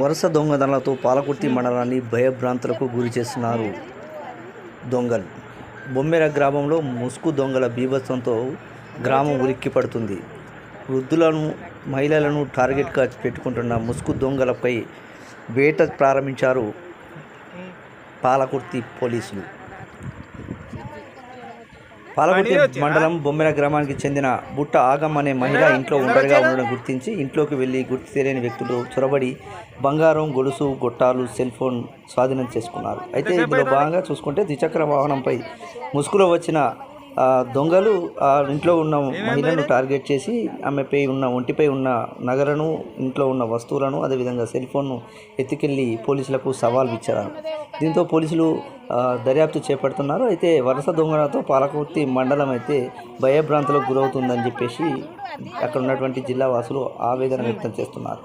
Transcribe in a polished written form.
వరుస దొంగతనాలతో పాలకుర్తి మండలాన్ని భయభ్రాంతులకు గురి చేస్తున్నారు దొంగలు. బొమ్మెర గ్రామంలో ముసుగు దొంగల బీభత్సంతో గ్రామం ఉలిక్కిపడుతుంది. వృద్ధులను, మహిళలను టార్గెట్గా పెట్టుకుంటున్న ముసుగు దొంగలపై వేట ప్రారంభించారు పాలకుర్తి పోలీసులు. పాలకుర్తి మండలం బొమ్మెర గ్రామానికి చెందిన బుట్ట ఆగం అనే మహిళ ఇంట్లో ఒంటరిగా ఉండడం గుర్తించి ఇంట్లోకి వెళ్లి గుర్తు తెలియని వ్యక్తులు చొరబడి బంగారం, గొలుసు, గొట్టాలు, సెల్ ఫోన్ స్వాధీనం చేసుకున్నారు. అయితే ఇందులో భాగంగా చూసుకుంటే ద్విచక్ర వాహనంపై ముసుగులో వచ్చిన దొంగలు ఇంట్లో ఉన్న మహిళను టార్గెట్ చేసి ఆమెపై ఉన్న ఒంటిపై ఉన్న నగలను, ఇంట్లో ఉన్న వస్తువులను, అదేవిధంగా సెల్ ఫోన్ను ఎత్తుకెళ్లి పోలీసులకు సవాల్ ఇచ్చారు. దీంతో పోలీసులు దర్యాప్తు చేపడుతున్నారు. అయితే వరుస దొంగలతో పాలకుర్తి మండలం అయితే భయభ్రాంతులకు గురవుతుందని చెప్పేసి అక్కడ ఉన్నటువంటి జిల్లా వాసులు ఆవేదన వ్యక్తం చేస్తున్నారు.